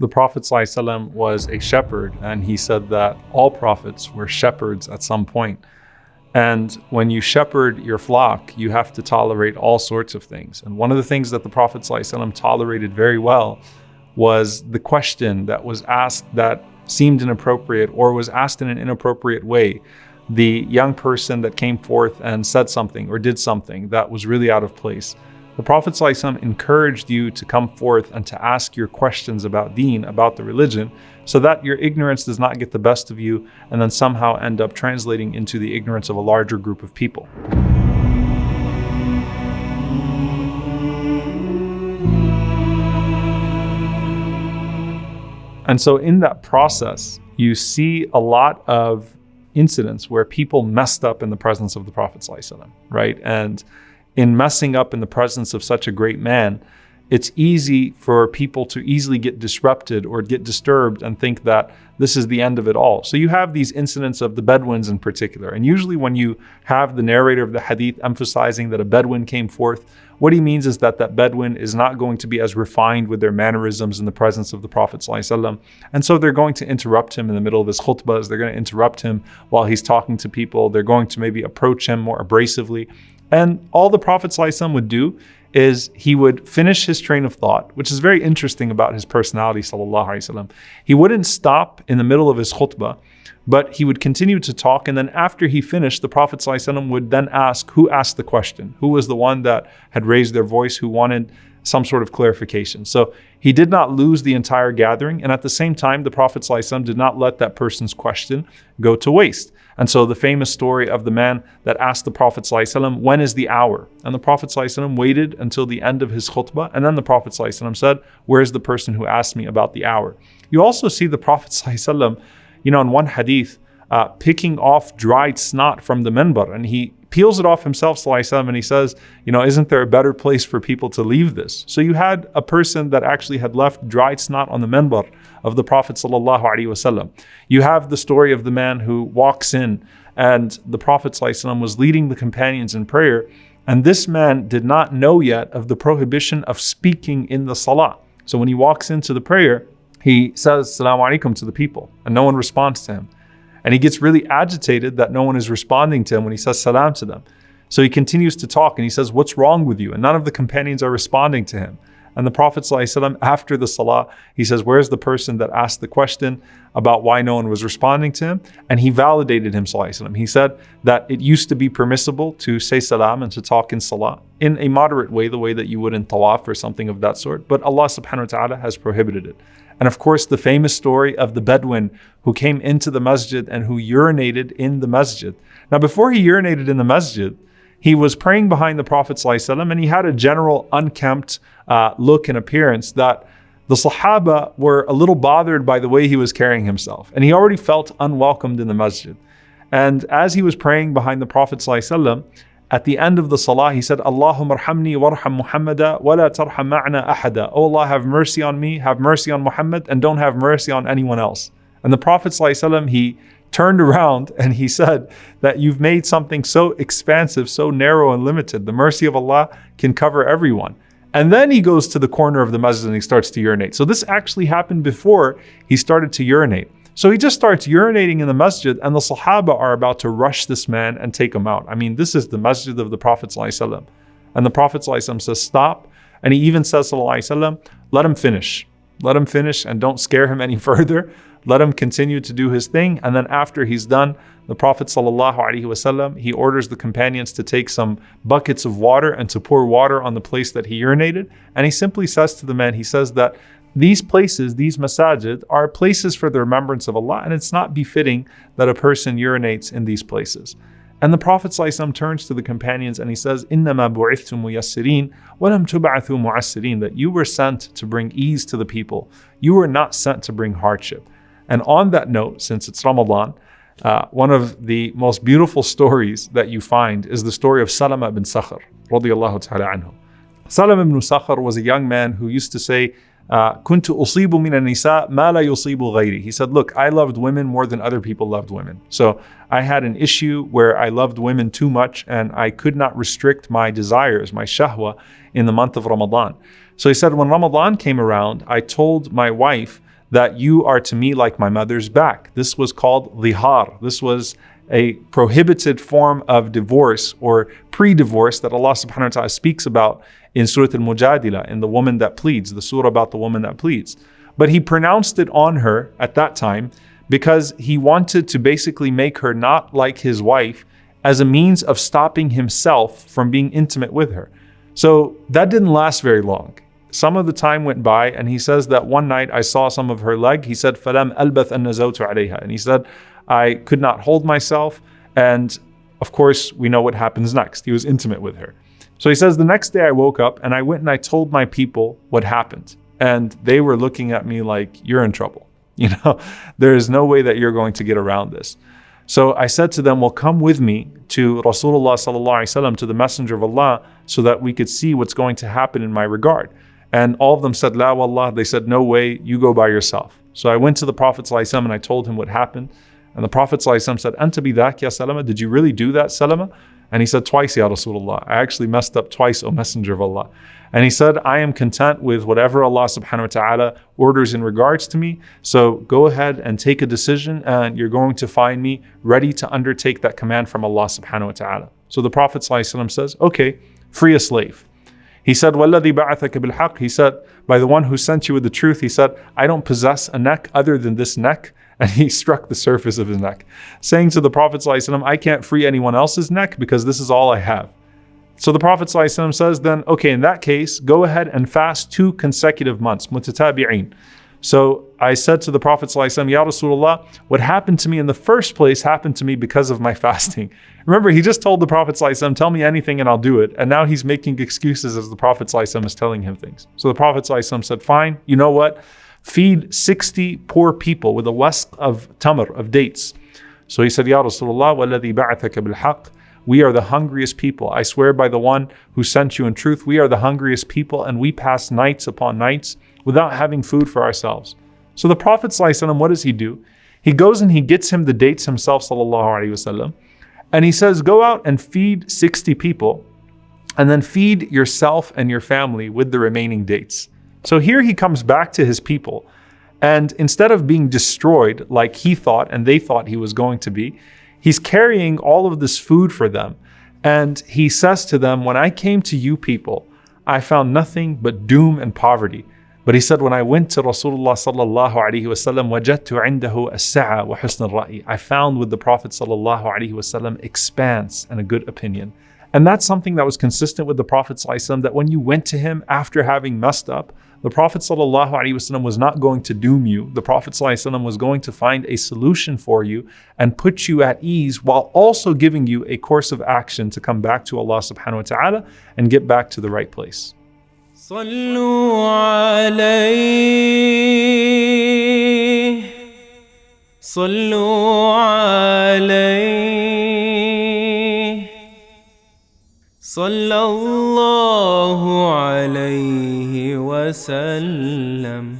The Prophet ﷺ was a shepherd, and he said that all prophets were shepherds at some point. And when you shepherd your flock, you have to tolerate all sorts of things. And one of the things that the Prophet ﷺ tolerated very well was the question that was asked that seemed inappropriate or was asked in an inappropriate way. The young person that came forth and said something or did something that was really out of place. The Prophet ﷺ encouraged you to come forth and to ask your questions about deen, about the religion, so that your ignorance does not get the best of you and then somehow end up translating into the ignorance of a larger group of people. And so in that process, you see a lot of incidents where people messed up in the presence of the Prophet ﷺ, right? And in messing up in the presence of such a great man, it's easy for people to easily get disrupted or get disturbed and think that this is the end of it all. So you have these incidents of the Bedouins in particular. And usually when you have the narrator of the hadith emphasizing that a Bedouin came forth, what he means is that that Bedouin is not going to be as refined with their mannerisms in the presence of the Prophet ﷺ. And so they're going to interrupt him in the middle of his khutbahs. They're going to interrupt him while he's talking to people. They're going to maybe approach him more abrasively. And all the Prophet ﷺ would do is he would finish his train of thought, which is very interesting about his personality, sallallahu alaihi wasallam. He wouldn't stop in the middle of his khutbah, but he would continue to talk. And then after he finished, the Prophet ﷺ would then ask who asked the question, who was the one that had raised their voice, who wanted some sort of clarification. So he did not lose the entire gathering. And at the same time, the Prophet ﷺ did not let that person's question go to waste. And so the famous story of the man that asked the Prophet ﷺ, when is the hour? And the Prophet ﷺ waited until the end of his khutbah. And then the Prophet ﷺ said, where is the person who asked me about the hour? You also see the Prophet ﷺ, in one hadith, picking off dried snot from the minbar. And he peels it off himself, ﷺ, and he says, isn't there a better place for people to leave this? So you had a person that actually had left dried snot on the minbar of the Prophet ﷺ. You have the story of the man who walks in and the Prophet ﷺ was leading the companions in prayer, and this man did not know yet of the prohibition of speaking in the salah. So when he walks into the prayer, he says, Assalamu alaikum to the people, and no one responds to him. And he gets really agitated that no one is responding to him when he says salam to them. So he continues to talk and he says, what's wrong with you? And none of the companions are responding to him. And the Prophet ﷺ, after the salah, he says, where's the person that asked the question about why no one was responding to him? And he validated him, ﷺ. He said that it used to be permissible to say salam and to talk in salah in a moderate way, the way that you would in tawaf or something of that sort. But Allah subhanahu wa ta'ala has prohibited it. And of course, the famous story of the Bedouin who came into the masjid and who urinated in the masjid. Now, before he urinated in the masjid, he was praying behind the Prophet ﷺ, and he had a general unkempt look and appearance that the Sahaba were a little bothered by the way he was carrying himself. And he already felt unwelcomed in the masjid. And as he was praying behind the Prophet ﷺ, at the end of the salah, he said, Allahumma arhamni warham Muhammada wa la tarham ma'na ahada. Oh Allah, have mercy on me, have mercy on Muhammad, and don't have mercy on anyone else. And the Prophet ﷺ, he turned around and he said that you've made something so expansive, so narrow and limited. The mercy of Allah can cover everyone. And then he goes to the corner of the masjid and he starts to urinate. So this actually happened before he started to urinate. So he just starts urinating in the masjid, and the Sahaba are about to rush this man and take him out. I mean, this is the masjid of the Prophet ﷺ. And the Prophet ﷺ says, stop. And he even says, ﷺ, let him finish. Let him finish and don't scare him any further. Let him continue to do his thing. And then after he's done, the Prophet ﷺ, he orders the companions to take some buckets of water and to pour water on the place that he urinated. And he simply says to the man, he says that these places, these masajid, are places for the remembrance of Allah, and it's not befitting that a person urinates in these places. And the Prophet ﷺ turns to the companions and he says, إِنَّمَا بُعِثْتُ مُيَسِّرِينَ وَلَمْ تُبْعَثُوا مُعَسِّرِينَ, that you were sent to bring ease to the people. You were not sent to bring hardship. And on that note, since it's Ramadan, one of the most beautiful stories that you find is the story of Salama ibn Sakhr, radiyallahu ta'ala anhu. Salama ibn Sakhr was a young man who used to say, كنت أصيب من النساء ما لا يصيب غيري. He said, look, I loved women more than other people loved women. So I had an issue where I loved women too much and I could not restrict my desires, my shahwa, in the month of Ramadan. So he said, when Ramadan came around, I told my wife that you are to me like my mother's back. This was called lihar. This was a prohibited form of divorce or pre-divorce that Allah subhanahu wa ta'ala speaks about in Surah Al-Mujadila, in the woman that pleads, the surah about the woman that pleads. But he pronounced it on her at that time because he wanted to basically make her not like his wife as a means of stopping himself from being intimate with her. So that didn't last very long. Some of the time went by, and he says that one night I saw some of her leg. He said, فَلَمْ أَلْبَثْ أَنْ نَزَوْتُ عَلَيْهَا. And he said, I could not hold myself. And of course, we know what happens next. He was intimate with her. So he says, the next day I woke up and I went and I told my people what happened. And they were looking at me like, you're in trouble. There is no way that you're going to get around this. So I said to them, well, come with me to Rasulullah sallallahu alaihi wasallam, to the Messenger of Allah, so that we could see what's going to happen in my regard. And all of them said, La wallah. They said, no way, you go by yourself. So I went to the Prophet sallallahu alaihi wasallam and I told him what happened. And the Prophet sallallahu alaihi wasallam said, Anta bidak ya Salama? Did you really do that, Salama? And he said, twice, Ya Rasulullah. I actually messed up twice, O Messenger of Allah. And he said, I am content with whatever Allah subhanahu wa ta'ala orders in regards to me. So go ahead and take a decision, and you're going to find me ready to undertake that command from Allah subhanahu wa ta'ala. So the Prophet ﷺ says, okay, free a slave. He said, وَالَّذِي بَعَثَكَ بِالْحَقِّ. He said, by the one who sent you with the truth, he said, I don't possess a neck other than this neck. And he struck the surface of his neck, saying to the Prophet ﷺ, I can't free anyone else's neck because this is all I have. So the Prophet ﷺ says then, okay, in that case, go ahead and fast 2 consecutive months, mutatabi'een. So I said to the Prophet ﷺ, Ya Rasulullah, what happened to me in the first place happened to me because of my fasting. Remember, he just told the Prophet ﷺ, tell me anything and I'll do it. And now he's making excuses as the Prophet ﷺ is telling him things. So the Prophet ﷺ said, fine, you know what? Feed 60 poor people with a wasq of tamr, of dates. So he said, Ya Rasulullah, وَالَّذِي بَعَثَكَ بِالْحَقِّ. We are the hungriest people. I swear by the one who sent you in truth, we are the hungriest people, and we pass nights upon nights without having food for ourselves. So the Prophet ﷺ, what does he do? He goes and he gets him the dates himself, sallallahu alaihi wasallam, and he says, go out and feed 60 people, and then feed yourself and your family with the remaining dates. So here he comes back to his people, and instead of being destroyed like he thought and they thought he was going to be, he's carrying all of this food for them. And he says to them, when I came to you people, I found nothing but doom and poverty. But he said, when I went to Rasulullah sallallahu alaihi wasallam, wajadtu indahu as-sa'a wa husn al-ra'i. I found with the Prophet sallallahu alaihi wasallam expanse and a good opinion. And that's something that was consistent with the Prophet sallallahu alaihi wasallam, that when you went to him after having messed up, the Prophet ﷺ was not going to doom you. The Prophet ﷺ was going to find a solution for you and put you at ease, while also giving you a course of action to come back to Allah subhanahu wa ta'ala and get back to the right place. صلوا عليه صلوا عليه صلى الله عليه وسلم